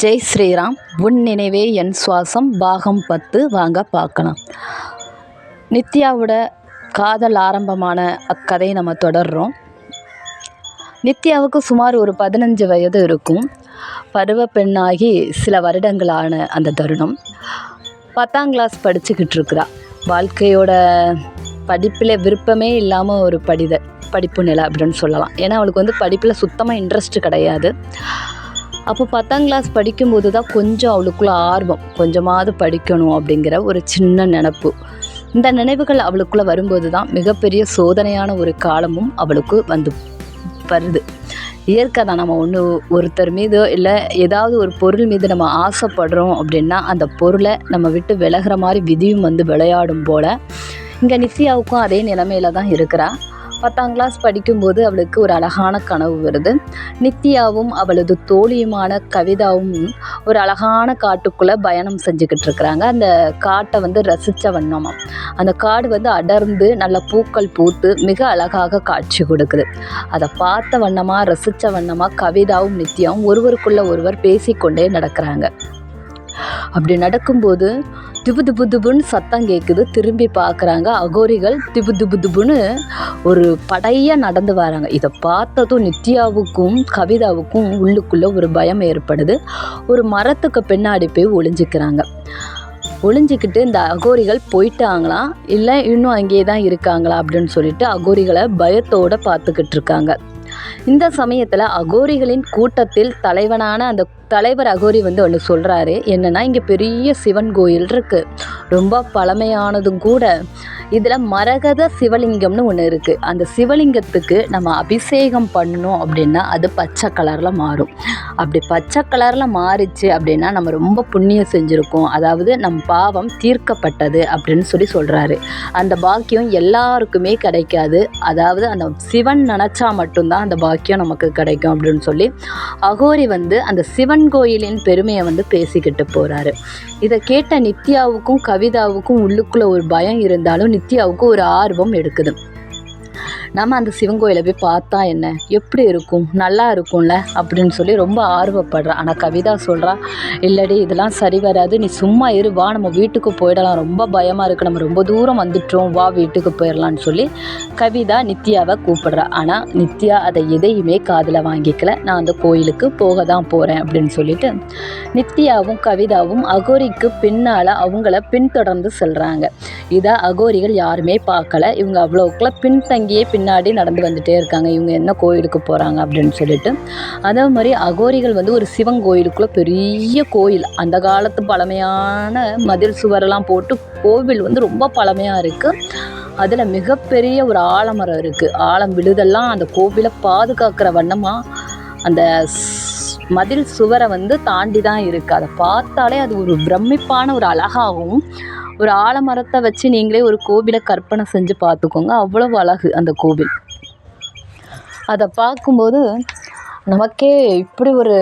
ஜெய் ஸ்ரீராம். உன் நினைவே என் சுவாசம் பாகம் 10 வாங்க பார்க்கலாம். நித்யாவோட காதல் ஆரம்பமான அக்கதையை நம்ம தொடர்றோம். நித்யாவுக்கு சுமார் ஒரு 15 வயது இருக்கும். பருவ பெண்ணாகி சில வருடங்களான அந்த தருணம். 10ஆம் கிளாஸ் படிச்சுக்கிட்டு இருக்கிறா. வாழ்க்கையோட படிப்பில் விருப்பமே இல்லாமல் ஒரு படிப்பு நிலை அப்படின்னு சொல்லலாம். ஏன்னா அவளுக்கு படிப்பில் சுத்தமாக இன்ட்ரெஸ்ட் கிடையாது. அப்போ 10ஆம் கிளாஸ் படிக்கும்போது தான் கொஞ்சம் அவளுக்குள்ள ஆர்வம், கொஞ்சமாவது படிக்கணும் அப்படிங்கிற ஒரு சின்ன நினப்பு. இந்த நினைவுகள் அவளுக்குள்ளே வரும்போது தான் மிகப்பெரிய சோதனையான ஒரு காலமும் அவளுக்கு வருது. இயற்கை தான். நம்ம ஒருத்தர் மீதோ இல்லை ஏதாவது ஒரு பொருள் மீது நம்ம ஆசைப்படுறோம் அப்படின்னா அந்த பொருளை நம்ம விட்டு விலகிற மாதிரி விதியும் விளையாடும் போல் இங்கே நித்யாவுக்கும் அதே நிலைமையில தான் இருக்கிறா. 10ஆம் கிளாஸ் படிக்கும்போது அவளுக்கு ஒரு அழகான கனவு வருது. நித்யாவும் அவளது தோழியுமான கவிதாவும் ஒரு அழகான காட்டுக்குள்ளே பயணம் செஞ்சுக்கிட்டு இருக்கிறாங்க. அந்த காட்டை ரசித்த வண்ணமா அந்த காடு அடர்ந்து நல்ல பூக்கள் பூத்து மிக அழகாக காட்சி கொடுக்குது. அதை பார்த்த வண்ணமாக ரசித்த வண்ணமாக கவிதாவும் நித்யாவும் ஒருவருக்குள்ள ஒருவர் பேசிக்கொண்டே நடக்கிறாங்க. அப்படி நடக்கும்போது திபு திபு திபுன்னு சத்தம் கேட்குது. திரும்பி பார்க்குறாங்க. அகோரிகள் திபு திபு திபுன்னு ஒரு படையாக நடந்து வராங்க. இதை பார்த்ததும் நித்யாவுக்கும் கவிதாவுக்கும் உள்ளுக்குள்ளே ஒரு பயம் ஏற்படுது. ஒரு மரத்துக்கு பின்னாடி போய் ஒளிஞ்சிக்கிட்டு இந்த அகோரிகள் போயிட்டாங்களாம் இல்லை இன்னும் அங்கேயே தான் இருக்காங்களா அப்படின்னு சொல்லிட்டு அகோரிகளை பயத்தோடு பார்த்துக்கிட்டு இருக்காங்க. இந்த சமயத்தில் அகோரிகளின் கூட்டத்தில் தலைவனான அந்த தலைவர் அகோரி ஒன்று சொல்கிறாரு. என்னென்னா, இங்கே பெரிய சிவன் கோயில் இருக்குது, ரொம்ப பழமையானதும் கூட. இதில் மரகத சிவலிங்கம்னு ஒன்று இருக்குது. அந்த சிவலிங்கத்துக்கு நம்ம அபிஷேகம் பண்ணணும் அப்படின்னா அது பச்சை கலரில் மாறும். அப்படி பச்சை கலரில் மாறிச்சு அப்படின்னா நம்ம ரொம்ப புண்ணியம் செஞ்சுருக்கோம், அதாவது நம் பாவம் தீர்க்கப்பட்டது அப்படின்னு சொல்கிறாரு. அந்த பாக்கியம் எல்லாருக்குமே கிடைக்காது, அதாவது அந்த சிவன் நினச்சா மட்டும்தான் அந்த பாக்கியம் நமக்கு கிடைக்கும் அப்படின்னு சொல்லி அகோரி அந்த சிவன் கோயிலின் பெருமையை பேசிக்கிட்டு போகிறாரு. இதை கேட்ட நித்யாவுக்கும் கவிதாவுக்கும் உள்ளுக்குள்ள ஒரு பயம் இருந்தாலும் நித்யாவுக்கு ஒரு ஆர்வம் எடுக்குது. நம்ம அந்த சிவன் கோயிலை போய் பார்த்தா என்ன, எப்படி இருக்கும், நல்லா இருக்கும்ல அப்படின்னு சொல்லி ரொம்ப ஆர்வப்படுறா. ஆனால் கவிதா சொல்கிறா, இல்லடி இதெல்லாம் சரி வராது, நீ சும்மா இரு, வா நம்ம வீட்டுக்கு போயிடலாம், ரொம்ப பயமாக இருக்குது, நம்ம ரொம்ப தூரம் வந்துட்டோம், வா வீட்டுக்கு போயிடலான்னு சொல்லி கவிதா நித்யாவை கூப்பிடுறா. ஆனால் நித்யா அதை எதையுமே காதில் வாங்கிக்கல. நான் அந்த கோயிலுக்கு போக தான் போகிறேன் அப்படின்னு சொல்லிட்டு நித்யாவும் கவிதாவும் அகோரிக்கு பின்னால் அவங்கள பின்தொடர்ந்து செல்கிறாங்க. இதை அகோரிகள் யாருமே பார்க்கல. இவங்க அவ்வளோக்குள்ள பின்தங்கியே பின்னாடி நடந்து வந்துட்டே இருக்காங்க. இவங்க என்ன கோயிலுக்கு போகிறாங்க அப்படின்னு சொல்லிட்டு. அதே மாதிரி அகோரிகள் ஒரு சிவன் கோயிலுக்குள்ளே, பெரிய கோயில், அந்த காலத்து பழமையான மதில் சுவரெல்லாம் போட்டு கோவில் ரொம்ப பழமையாக இருக்குது. அதில் மிகப்பெரிய ஒரு ஆலமரம் இருக்குது. ஆலம் விழுதெல்லாம் அந்த கோவிலை பாதுகாக்கிற வண்ணமாக அந்த மதில் சுவரை தாண்டி தான் இருக்குது. அதை பார்த்தாலே அது ஒரு பிரமிப்பான ஒரு அழகாகவும், ஒரு ஆலமரத்தை வச்சு நீங்களே ஒரு கோவிலை கற்பனை செஞ்சு பார்த்துக்கோங்க, அவ்வளவு அழகு அந்த கோவில். அதை பார்க்கும்போது நமக்கே இப்படி ஒரு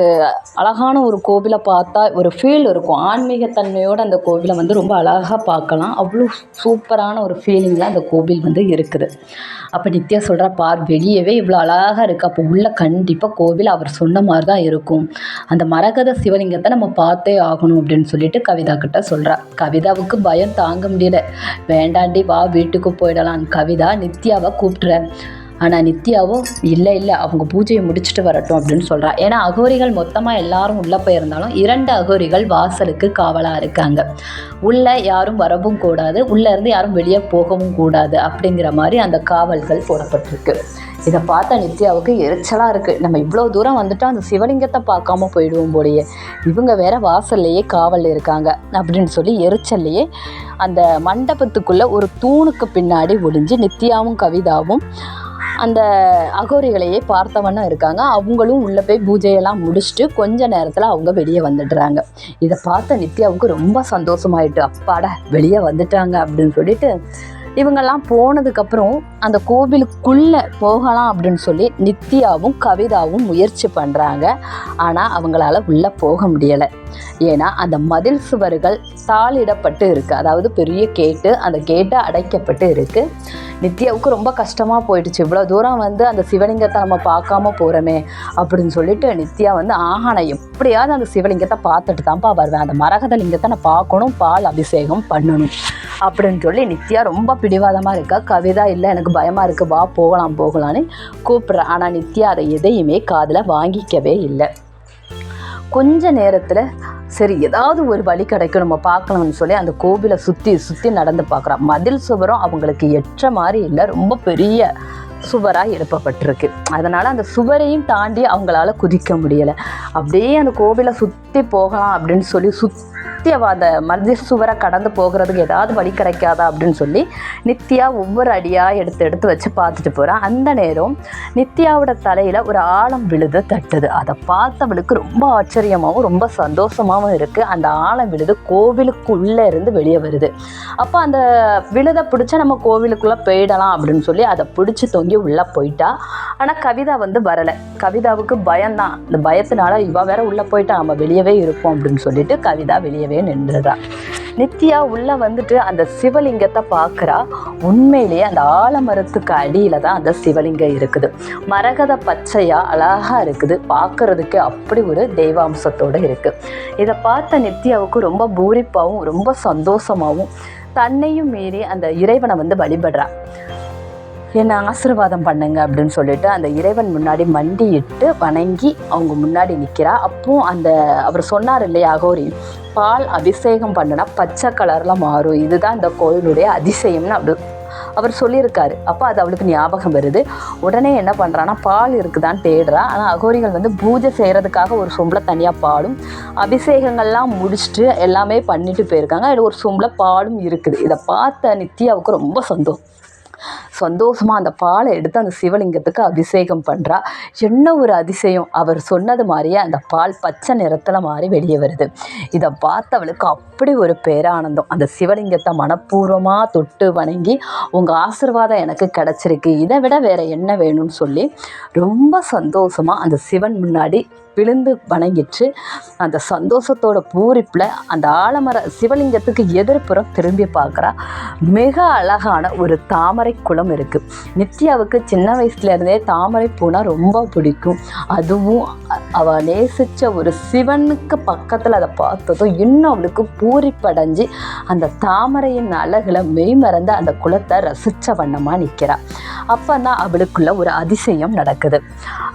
அழகான ஒரு கோவிலை பார்த்தா ஒரு ஃபீல் இருக்கும். ஆன்மீகத்தன்மையோடு அந்த கோவிலை ரொம்ப அழகாக பார்க்கலாம். அவ்வளோ சூப்பரான ஒரு ஃபீலிங்கில் அந்த கோவில் இருக்குது. அப்போ நித்யா சொல்கிறா, பார் வெளியவே இவ்வளோ அழகாக இருக்குது, அப்போ உள்ள கண்டிப்பாக கோவில் அவர் சொன்ன மாதிரி தான் இருக்கும், அந்த மரகத சிவலிங்கத்தை நம்ம பார்த்தே ஆகணும் அப்படின்னு சொல்லிட்டு கவிதா கிட்ட சொல்கிறா. கவிதாவுக்கு பயம் தாங்க முடியல. வேண்டாண்டி வா வீட்டுக்கு போயிடலாம். கவிதா நித்யாவை கூப்பிட்றேன். ஆனால் நித்யாவோ இல்லை அவங்க பூஜையை முடிச்சுட்டு வரட்டும் அப்படின்னு சொல்கிறா. ஏன்னா அகோரிகள் மொத்தமாக எல்லாரும் உள்ளே போயிருந்தாலும் 2 அகோரிகள் வாசலுக்கு காவலாக இருக்காங்க. உள்ளே யாரும் வரவும் கூடாது, உள்ளேருந்து யாரும் வெளியே போகவும் கூடாது அப்படிங்கிற மாதிரி அந்த காவல்கள் போடப்பட்டிருக்கு. இதை பார்த்தா நித்யாவுக்கு எரிச்சலாக இருக்குது. நம்ம இவ்வளோ தூரம் வந்துட்டோம், அந்த சிவலிங்கத்தை பார்க்காம போயிடுவோம் போலையே, இவங்க வேற வாசல்லையே காவல் இருக்காங்க அப்படின்னு சொல்லி எரிச்சல்லையே அந்த மண்டபத்துக்குள்ளே ஒரு தூணுக்கு பின்னாடி ஒளிஞ்சு நித்யாவும் கவிதாவும் அந்த அகோரிகளையே பார்த்தவண்ணா இருக்காங்க. அவங்களும் உள்ளே போய் பூஜையெல்லாம் முடிச்சுட்டு கொஞ்ச நேரத்தில் அவங்க வெளியே வந்துடுறாங்க. இதை பார்த்த நித்யாவுக்கு ரொம்ப சந்தோஷமாயிட்டு, அப்பாடா வெளியே வந்துட்டாங்க அப்படின்னு சொல்லிட்டு இவங்கெல்லாம் போனதுக்கப்புறம் அந்த கோவிலுக்குள்ளே போகலாம் அப்படின்னு சொல்லி நித்யாவும் கவிதாவும் முயற்சி பண்ணுறாங்க. ஆனால் அவங்களால உள்ளே போக முடியலை. ஏன்னா அந்த மதில் சுவர்கள் தாளிடப்பட்டு இருக்குது, அதாவது பெரிய கேட்டு, அந்த கேட்டை அடைக்கப்பட்டு இருக்குது. நித்யாவுக்கு ரொம்ப கஷ்டமாக போயிடுச்சு. இவ்வளோ தூரம் வந்து அந்த சிவலிங்கத்தை நம்ம பார்க்காம போகிறோமே அப்படின்னு சொல்லிட்டு நித்யா வந்து நான் எப்படியாவது அந்த சிவலிங்கத்தை பார்த்துட்டு தான்ப்பா வருவேன், அந்த மரகத லிங்கத்தை நான் பார்க்கணும், பால் அபிஷேகம் பண்ணணும் அப்படின்னு சொல்லி நித்யா ரொம்ப பிடிவாதமாக இருக்கா. கவிதா இல்லை எனக்கு பயமாக இருக்குது, வா போகலான்னு கூப்பிட்றேன். ஆனால் நித்யா அதை எதையுமே காதில் வாங்கிக்கவே இல்லை. கொஞ்ச நேரத்தில் சரி ஏதாவது ஒரு வழி கிடைக்கும் நம்ம பார்க்கணும்னு சொல்லி அந்த கோவிலை சுற்றி நடந்து பார்க்குறான். மதில் சுவரும் அவங்களுக்கு எற்ற மாதிரி இல்லை, ரொம்ப பெரிய சுவராக எழுப்பப்பட்டிருக்கு. அதனால் அந்த சுவரையும் தாண்டி அவங்களால குதிக்க முடியலை. அப்படியே அந்த கோவிலை சுற்றி போகலாம் அப்படின்னு சொல்லி அந்த மதில் சுவரை கடந்து போகிறதுக்கு ஏதாவது வழி கிடைக்காதா அப்படின்னு சொல்லி நித்யா ஒவ்வொரு அடியாக எடுத்து வச்சு பார்த்துட்டு போகிறான். அந்த நேரம் நித்யாவோட தலையில் ஒரு ஆழம் விழுது தட்டுது. அதை பார்த்தவளுக்கு ரொம்ப ஆச்சரியமாகவும் ரொம்ப சந்தோஷமாகவும் இருக்குது. அந்த ஆழம் விழுது கோவிலுக்குள்ளே இருந்து வெளியே வருது. அப்போ அந்த விழுதை பிடிச்சா நம்ம கோவிலுக்குள்ளே போயிடலாம் அப்படின்னு சொல்லி அதை பிடிச்சி தொங்கி உள்ளே போயிட்டா. ஆனால் கவிதா வந்து வரலை. கவிதாவுக்கு பயம்தான். இந்த பயத்தினால இவ வேற உள்ளே போயிட்டா, நம்ம வெளியவே இருப்போம் அப்படின்னு சொல்லிட்டு கவிதா வெளியவே நின்றுறா. நித்யா உள்ள வந்துட்டு அந்த சிவலிங்கத்தை பார்க்குறா. உண்மையிலேயே அந்த ஆலமரத்துக்கு அடியில தான் அந்த சிவலிங்கம் இருக்குது. மரகத பச்சையா அழகா இருக்குது, பார்க்கறதுக்கு அப்படி ஒரு தெய்வாம்சத்தோடு இருக்கு. இதை பார்த்த நித்யாவுக்கு ரொம்ப பூரிப்பாகவும் ரொம்ப சந்தோஷமாகவும் தன்னையும் மீறி அந்த இறைவனை வந்து வழிபடுறா. என்னை ஆசீர்வாதம் பண்ணுங்க அப்படின்னு சொல்லிட்டு அந்த இறைவன் முன்னாடி மண்டியிட்டு வணங்கி அவங்க முன்னாடி நிற்கிறா. அப்போ அந்த அவர் சொன்னார் இல்லையா அகோரி, பால் அபிஷேகம் பண்ணுனா பச்சை கலரில் மாறும், இதுதான் இந்த கோயிலுடைய அதிசயம்னு அப்படி அவர் சொல்லியிருக்காரு. அப்போ அது அவளுக்கு ஞாபகம் வருது. உடனே என்ன பண்ணுறான்னா பால் இருக்குதான்னு தேடுறா. ஆனால் அகோரிகள் வந்து பூஜை செய்கிறதுக்காக ஒரு சொம்பில் தனியாக பாலும் அபிஷேகங்கள்லாம் முடிச்சுட்டு எல்லாமே பண்ணிட்டு போயிருக்காங்க. அதில் ஒரு சொம்பில் பாலும் இருக்குது. இதை பார்த்த நித்யாவுக்கு ரொம்ப சந்தோஷமாக அந்த பாலை எடுத்து அந்த சிவலிங்கத்துக்கு அபிஷேகம் பண்ணுறா. என்ன ஒரு அதிசயம்! அவர் சொன்னது மாதிரியே அந்த பால் பச்சை நிறத்தில் மாறி வெளியே வருது. இதை பார்த்தவளுக்கு அப்படி ஒரு பேரானந்தம். அந்த சிவலிங்கத்தை மனப்பூர்வமாக தொட்டு வணங்கி உங்கள் ஆசீர்வாதம் எனக்கு கிடச்சிருக்கு, இதை விட வேறு என்ன வேணும்னு சொல்லி ரொம்ப சந்தோஷமாக அந்த சிவன் முன்னாடி விழுந்து வணங்கிட்டு அந்த சந்தோஷத்தோட பூரிப்பில் அந்த ஆலமர சிவலிங்கத்துக்கு எதிர்ப்புறம் திரும்பி பார்க்குறா. மிக அழகான ஒரு தாமரை குளம் இருக்குது. நித்யாவுக்கு சின்ன வயசுலேருந்தே தாமரை பூனால் ரொம்ப பிடிக்கும். அதுவும் அவள் நேசித்த ஒரு சிவனுக்கு பக்கத்தில் அதை பார்த்ததும் இன்னும் அவளுக்கு பூரிப்படைஞ்சு அந்த தாமரையின் அழகில் மெய்மறந்து அந்த குளத்தை ரசித்த வண்ணமாக நிற்கிறா. அப்போ தான் அவளுக்குள்ள ஒரு அதிசயம் நடக்குது.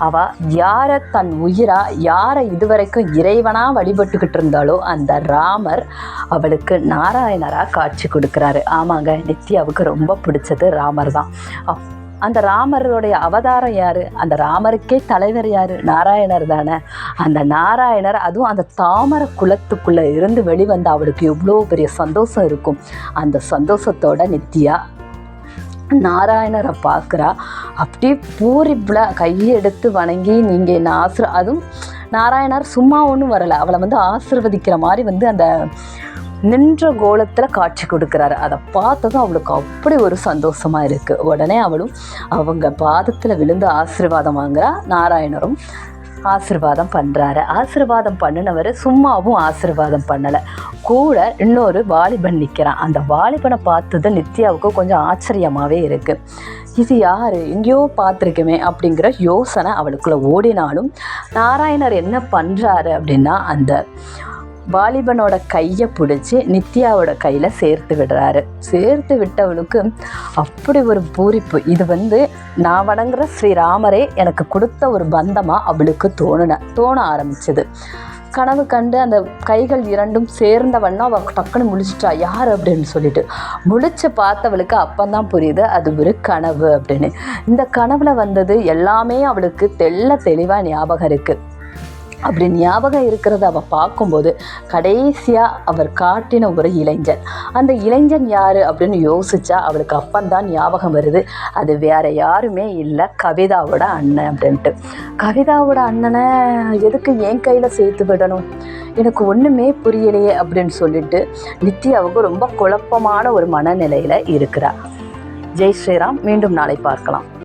அவள் யாரை தன் உயிரா யாரை இதுவரைக்கும் இறைவனாக வழிபட்டுக்கிட்டு இருந்தாலோ அந்த ராமர் அவளுக்கு நாராயணராக காட்சி கொடுக்குறாரு. ஆமாங்க, நித்யாவுக்கு ரொம்ப பிடிச்சது ராமர் தான். அந்த ராமருடைய அவதாரம் யார்? அந்த ராமருக்கே தலைவர் யார்? நாராயணர் தானே. அந்த நாராயணர் அதுவும் அந்த தாமரை குலத்துக்குள்ளே இருந்து வெளிவந்த அவளுக்கு எவ்வளோ பெரிய சந்தோஷம் இருக்கும். அந்த சந்தோஷத்தோட நித்யா நாராயணரை பார்க்குறா. அப்படியே பூரிப்பில் கையெடுத்து வணங்கி நீங்கள் என்ன அதுவும் நாராயணர் சும்மா ஒன்றும் வரலை, அவளை வந்து ஆசீர்வதிக்கிற மாதிரி வந்து அந்த நின்ற கோலத்தில் காட்சி கொடுக்குறாரு. அதை பார்த்ததும் அவளுக்கு அப்படி ஒரு சந்தோஷமாக இருக்குது. உடனே அவளும் அவங்க பாதத்தில் விழுந்து ஆசீர்வாதம் வாங்குறா. நாராயணரும் ஆசீர்வாதம் பண்ணுறாரு. ஆசீர்வாதம் பண்ணினவர் சும்மாவும் ஆசீர்வாதம் பண்ணலை, கூட இன்னொரு வாலிபன் நிற்கிறான். அந்த வாலிபனை பார்த்தது நித்யாவுக்கு கொஞ்சம் ஆச்சரியமாகவே இருக்குது. இது யார், எங்கேயோ பார்த்துருக்குமே அப்படிங்கிற யோசனை அவளுக்குள்ளே ஓடினாலும் நாராயணர் என்ன பண்ணுறாரு அப்படின்னா அந்த வாலிபனோட கையை பிடிச்சி நித்யாவோட கையில் சேர்த்து விடுறாரு. சேர்த்து விட்டவளுக்கு அப்படி ஒரு பூரிப்பு. இது வந்து நான் வணங்குற ஸ்ரீராமரே எனக்கு கொடுத்த ஒரு பந்தமாக அவளுக்கு தோண ஆரம்பிச்சது. கனவு கண்டு அந்த கைகள் இரண்டும் சேர்ந்த வண்ணம் அவள் டக்குன்னு முழிச்சிட்டா. யார் அப்படின்னு சொல்லிட்டு முழிச்சு பார்த்தவளுக்கு அப்பந்தான் புரியுது அது ஒரு கனவு அப்படின்னு. இந்த கனவுல வந்தது எல்லாமே அவளுக்கு தெளிவாக ஞாபகம் இருக்குது. அப்படி ஞாபகம் இருக்கிறத அவள் பார்க்கும்போது கடைசியாக அவர் காட்டின ஒரு இளைஞன். அந்த இளைஞன் யார் அப்படின்னு யோசிச்சா அவளுக்கு அப்பந்தான் ஞாபகம் வருது. அது வேற யாருமே இல்லை, கவிதாவோட அண்ணன் அப்படின்ட்டு. கவிதாவோட அண்ணனை எதுக்கு என் கையில் சேர்த்து விடணும், எனக்கு ஒன்றுமே புரியலையே அப்படின்னு சொல்லிட்டு நித்யாவுக்கு ரொம்ப குழப்பமான ஒரு மனநிலையில் இருக்கிறா. ஜெய் ஸ்ரீராம். மீண்டும் நாளை பார்க்கலாம்.